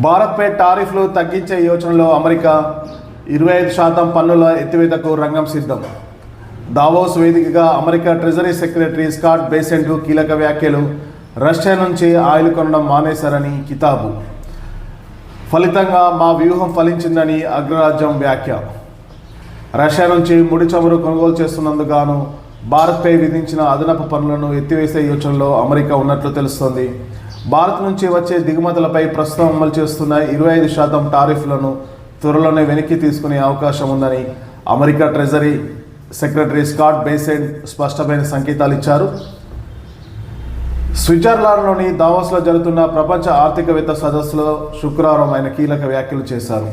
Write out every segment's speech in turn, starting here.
భారత్పై టారిఫ్లు తగ్గించే యోచనలో అమెరికా 25% పన్నుల ఎత్తివేతకు రంగం సిద్ధం. దావోస్ వేదికగా America treasury secretary Scott Bessent కీలక వ్యాఖ్యలు. రష్యా నుంచి ఆయిల్ కొనడం మానేశారని కితాబు. ఫలితంగా మా వ్యూహం ఫలించిందని అగ్రరాజ్యం వ్యాఖ్య. రష్యా నుంచి ముడి చమురు కొనుగోలు చేస్తున్నందుకు గాను భారత్పై విధించిన అదనపు పన్నులను ఎత్తివేసే యోచనలో అమెరికా ఉన్నట్లు తెలుస్తోంది. భారత్ నుంచి వచ్చే దిగుమతులపై ప్రస్తుతం అమలు చేస్తున్న 25% టారిఫ్లను త్వరలోనే వెనక్కి తీసుకునే అవకాశం ఉందని America treasury secretary Scott Bessent స్పష్టమైన సంకేతాలు ఇచ్చారు. స్విట్జర్లాండ్లోని దావోస్లో జరుగుతున్న ప్రపంచ ఆర్థికవేత్త సదస్సులో శుక్రవారం ఆయన కీలక వ్యాఖ్యలు చేశారు.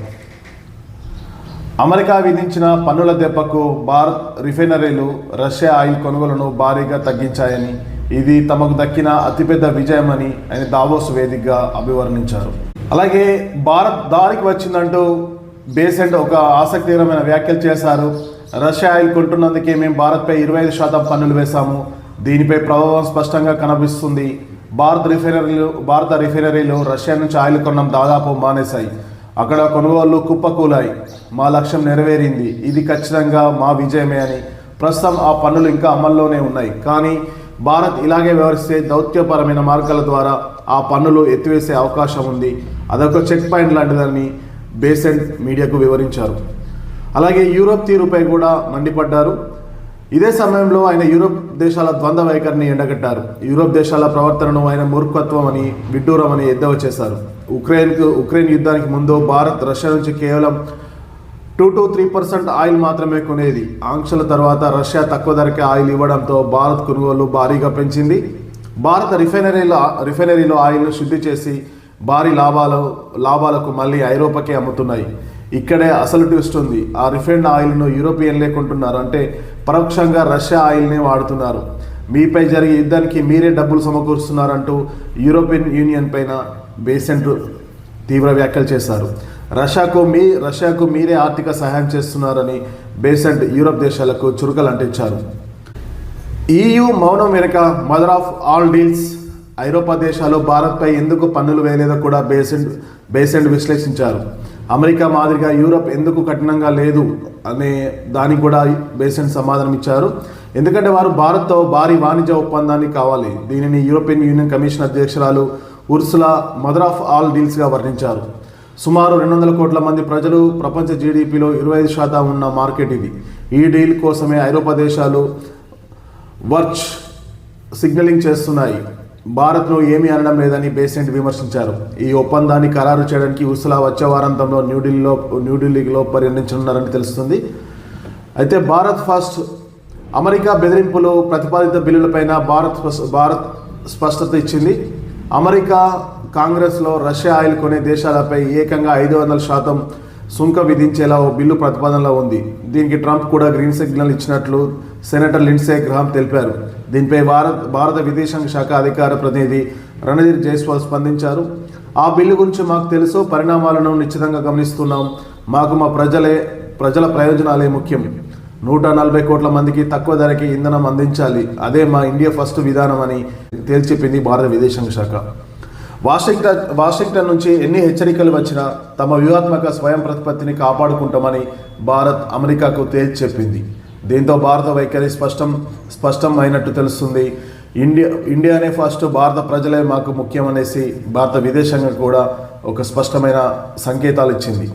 అమెరికా విధించిన పన్నుల దెబ్బకు భారత్ రిఫైనరీలు రష్యా ఆయిల్ కొనుగోలును భారీగా తగ్గించాయని, ఇది తమకు దక్కిన అతిపెద్ద విజయమని ఆయన దావోస్ వేదికగా అభివర్ణించారు. అలాగే భారత్ దారికి వచ్చిందంటూ బేసెంట్ ఒక ఆసక్తికరమైన వ్యాఖ్యలు చేశారు. రష్యా ఆయిల్ కొంటున్నందుకే మేము భారత్పై 25% పన్నులు వేశాము. దీనిపై ప్రభావం స్పష్టంగా కనిపిస్తుంది. భారత రిఫైనరీలు రష్యా నుంచి ఆయిల్ కొనడం దాదాపు మానేశాయి. అక్కడ కొనుగోళ్లు కుప్పకూలాయి. మా లక్ష్యం నెరవేరింది. ఇది ఖచ్చితంగా మా విజయమే అని. ప్రస్తుతం ఆ పన్నులు ఇంకా అమల్లోనే ఉన్నాయి. కానీ భారత్ ఇలాగే వ్యవహరిస్తే దౌత్యపరమైన మార్గాల ద్వారా ఆ పన్నులు ఎత్తివేసే అవకాశం ఉంది. అదొక చెక్ పాయింట్ లాంటిదని బేసెంట్ మీడియాకు వివరించారు. అలాగే యూరోప్ తీరుపై కూడా మండిపడ్డారు. ఇదే సమయంలో ఆయన యూరోప్ దేశాల ద్వంద్వ వైఖరిని ఎండగట్టారు. యూరోప్ దేశాల ప్రవర్తనను ఆయన మూర్ఖత్వం అని, విడ్డూరం అని ఎద్దేవా చేశారు. ఉక్రెయిన్ యుద్ధానికి ముందు భారత్ రష్యా నుంచి కేవలం 2-3% ఆయిల్ మాత్రమే కొనేది. ఆంక్షల తర్వాత రష్యా తక్కువ ధరకే ఆయిల్ ఇవ్వడంతో భారత్ కొనుగోలు భారీగా పెంచింది. భారత రిఫైనరీలో ఆయిల్ను శుద్ధి చేసి భారీ లాభాలకు మళ్ళీ ఐరోపాకే అమ్ముతున్నాయి. ఇక్కడే అసలు ట్విస్ట్ ఉంది. ఆ రిఫైన్డ్ ఆయిల్ను యూరోపియన్లే కొంటున్నారు. అంటే పరోక్షంగా రష్యా ఆయిల్నే వాడుతున్నారు. మీపై జరిగే యుద్ధానికి మీరే డబ్బులు సమకూరుస్తున్నారంటూ యూరోపియన్ యూనియన్ పైన బేసెంట్ తీవ్ర వ్యాఖ్యలు చేశారు. రష్యాకు మీరే ఆర్థిక సహాయం చేస్తున్నారని బేసెంట్ యూరోప్ దేశాలకు చురుకలు అంటించారు. EU మౌనం వెనుక మదర్ ఆఫ్ ఆల్ డీల్స్. ఐరోపా దేశాలు భారత్పై ఎందుకు పన్నులు వేయలేదో కూడా బేసెంట్ విశ్లేషించారు. అమెరికా మాదిరిగా యూరోప్ ఎందుకు కఠినంగా లేదు అనే దానికి కూడా బేసెంట్ సమాధానం ఇచ్చారు. ఎందుకంటే వారు భారత్తో భారీ వాణిజ్య ఒప్పందాన్ని కావాలి. దీనిని యూరోపియన్ యూనియన్ కమిషన్ అధ్యక్షురాలు ఉర్సులా మదర్ ఆఫ్ ఆల్ డీల్స్గా వర్ణించారు. సుమారు 200 కోట్ల మంది ప్రజలు, ప్రపంచ జీడిపిలో 25% ఉన్న మార్కెట్ ఇది. ఈ డీల్ కోసమే ఐరోపా దేశాలు వర్చ్ సిగ్నలింగ్ చేస్తున్నాయి. భారత్ను ఏమీ అనడం లేదని బేసెంట్ విమర్శించారు. ఈ ఒప్పందాన్ని ఖరారు చేయడానికి ఉర్సులా వచ్చే వారాంతంలో న్యూఢిల్లీలో పర్యటించనున్నారని తెలుస్తుంది. అయితే భారత్ ఫస్ట్ అమెరికా బెదిరింపులు ప్రతిపాదిత బిల్లులపైన భారత్ స్పష్టత ఇచ్చింది. అమెరికా కాంగ్రెస్లో రష్యా ఆయిల్ కొనే దేశాలపై ఏకంగా 500% సుంకం విధించేలా ఓ బిల్లు ప్రతిపాదనలో ఉంది. దీనికి ట్రంప్ కూడా గ్రీన్ సిగ్నల్ ఇచ్చినట్లు సెనేటర్ లిండ్సే గ్రహాం తెలిపారు. దీనిపై భారత విదేశాంగ శాఖ అధికార ప్రతినిధి రణధీర్ జైస్వాల్ స్పందించారు. ఆ బిల్లు గురించి మాకు తెలుసు, పరిణామాలను నిశ్చితంగా గమనిస్తున్నాం. మాకు మా ప్రజల ప్రయోజనాలే ముఖ్యం. 140 కోట్ల మందికి తక్కువ ధరకి ఇంధనం అందించాలి. అదే మా ఇండియా ఫస్ట్ విధానం అని తేల్చెప్పింది భారత విదేశాంగ శాఖ. వాషింగ్టన్ నుంచి ఎన్ని హెచ్చరికలు వచ్చినా తమ వ్యూహాత్మక స్వయం ప్రతిపత్తిని కాపాడుకుంటామని భారత్ అమెరికాకు తేల్చి చెప్పింది. దీంతో భారత వైఖరి స్పష్టం అయినట్టు తెలుస్తుంది. ఇండియానే ఫస్ట్, భారత ప్రజలే మాకు ముఖ్యమనేసి భారత విదేశాంగం కూడా ఒక స్పష్టమైన సంకేతాలు ఇచ్చింది.